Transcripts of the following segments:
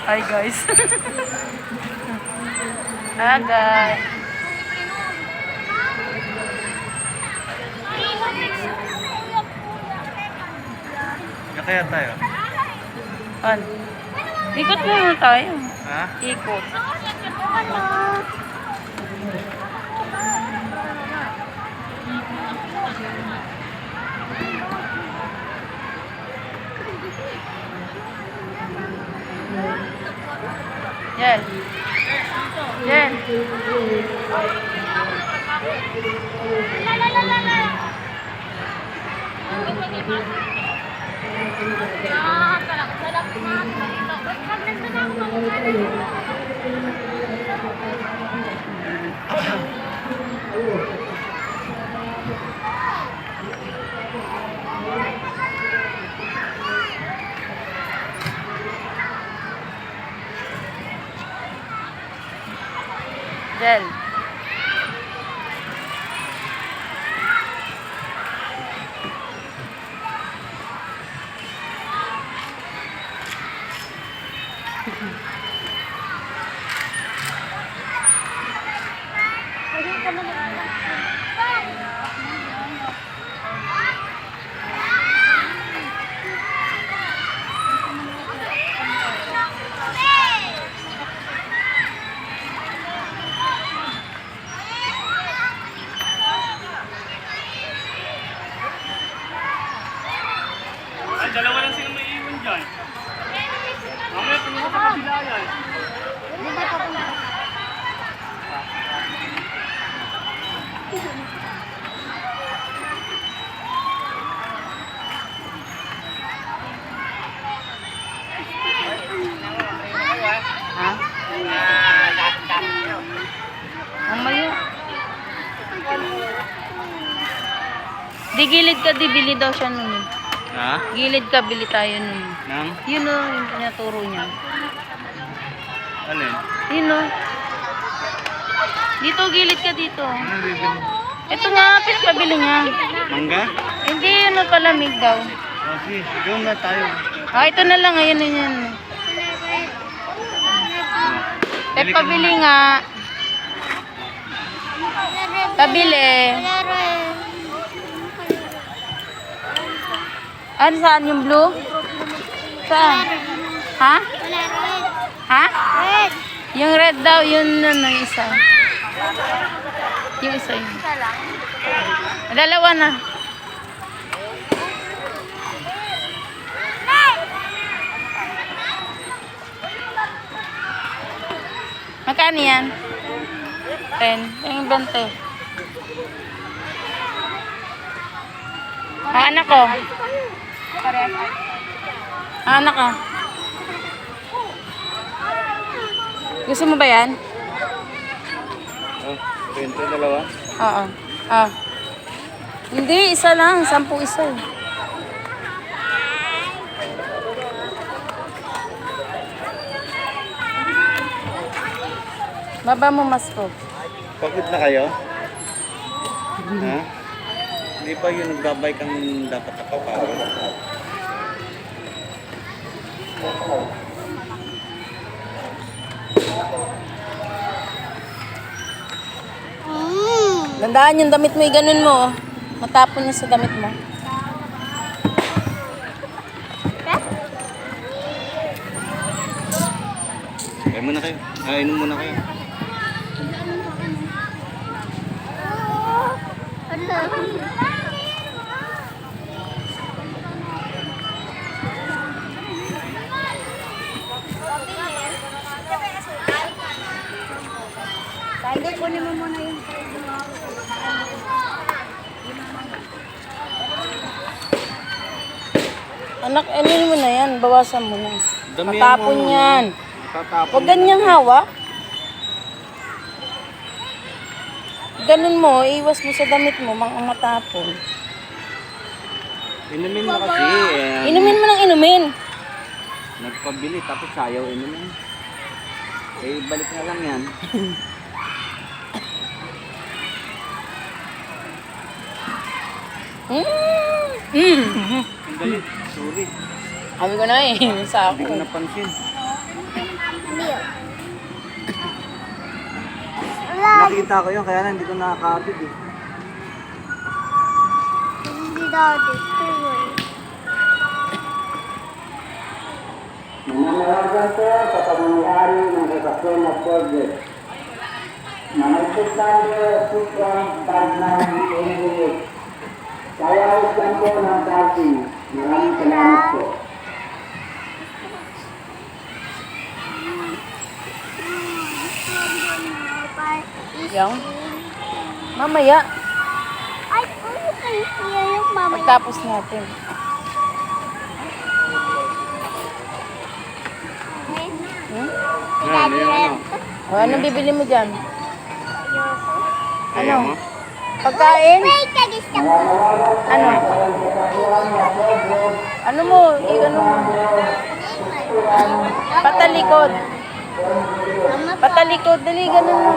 Hi guys. Hi guys. Kaya tayo? An? Ikot muna tayo. Ha? Ikot. Yan. Yan. Del. Ay, dalawa lang sila may iwan dyan. Mamaya, pumunta sa kabila yan. Ha? Mamaya. Di gilid ka, di bili daw siya nun. Ha? Gilid ka, bili tayo nun. Nang? Yun o, yung tinaturo niya. Alin? Yun o. Dito, gilid ka dito. Anong bibili? Ito nga, pinapabili niya. Mangga? Hindi, yun o, palamig daw. Okay, doon na tayo. Ah, ito na lang, ayan na yan. Eh, pabili nga. Pabili. Ano, saan yung blue? Saan? Ha? Ha? Yung red daw, yun na yung isa. Yung isa yun. Dalawa na. Magkano yan? 10. Yung 20. Ah, anak ko. Ah, anak ko. Gusto mo ba yan? Oh, 20 dalawa. Oo. Ah. Hindi, isa lang. 10 isa eh. Baba mo, Masko. Pagod na kayo? Ha? Hindi ba yung nagbabay kang dapat nakapagod? Landaan yung damit mo, ganun mo. Oh. Matapon niya sa damit mo. Kaya muna kayo. Inom muna kayo. Kaya kunin mo muna yung Anak, ano mo na yan? Bawasan mo na. Damihan Matapon mo. yan. Matatapon. Huwag ganyang hawak. Ganun mo, iwas mo sa damit mo, mga matapon. Inumin mo kasi. Inumin mo ng inumin. Nagpabili tapos sayaw inumin. Eh, balik na lang yan. Ang Dali, sorry. Sabi ko na eh, sa Hindi ko ako. napansin. nakita ko yun, kaya lang hindi ko nakakapit eh. Hindi dati. Nananawagan ko sa pamamaari ng sasakyan na project. Managsit number 615988. Kaya isyan po ng parking. Maraming salamat po. Yang. Mamaya. Ay, ano kayo yung mamaya? Pagtapos natin. Hmm? Yan, yung ano. O, anong bibili mo dyan? Kaya mo? Pagkain? Wait, gusto ko. Ano? Ano mo? Ano mo? Patalikod. Patalikod. Dali, ganun mo.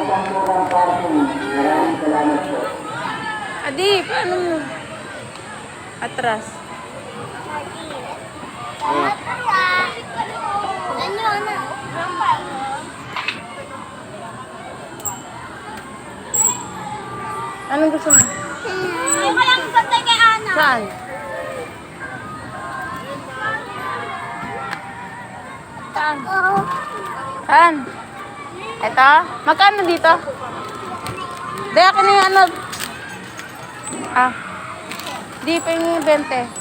Adi, paano mo? Atras. Ano, ano? Anong gusto mo? Ayoko lang pantay kay Ana. Saan? Saan? Oo. Saan? Ito? Magkano dito? Di, akin na yung ano. Ah. Di pa yung 20.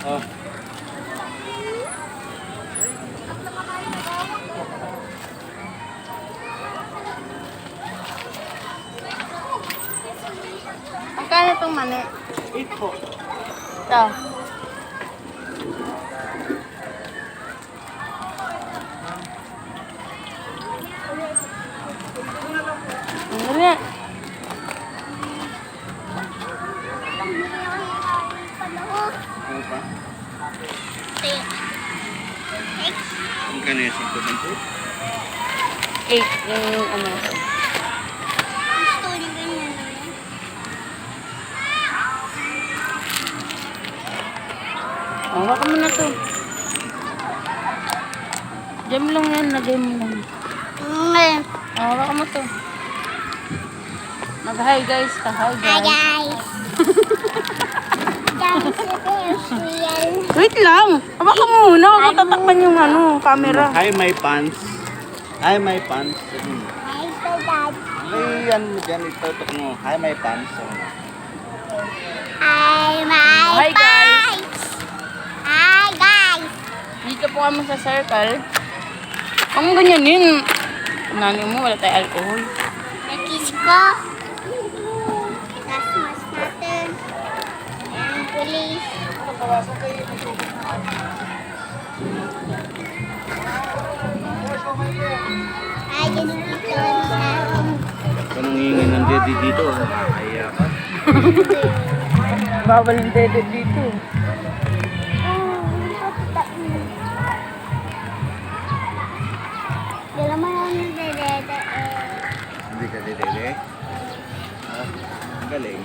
Oh. Magkano itong mani? 8 po. Ito. Ano na? Ano pa? Ang kanina 5 8 yung ano. Gusto niya ganyan. Hawa ka muna to. Diyan mo lang yan. Lagay mo lang. Ngayon. Hawa ka mo to. Mag-hi guys ka. Hi Hi guys. guys. Guys, ito yung real. Wait lang. Hawa ka muna. Huwag mo tatakpan yung ano, camera. Hi, my pants. Hi, my pants. Hi, so dad. Ay, ano mo dyan, itutok mo. Hi, my pants. Hi, my Hi, guys. pipes. Hi, guys. Dito po kami sa circle. Huwag mo ganyan yun. Nanay mo, wala tayo alcohol. Nakis ko. Christmas natin. Ayan, pulis. Ay, yun dito sa... Anong hingin ng daddy dito? Nakakaya ka. Bawal yung dede dito. Dala mo lang yung dede Hindi ka dede. Ah, ang galing.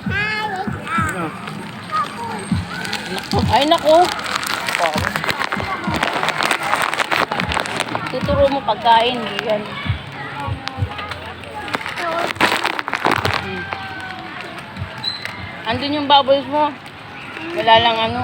Ano? Ay, naku. Tuturo mo pagkain. Yan. Andun yung bubbles mo. Wala lang ano.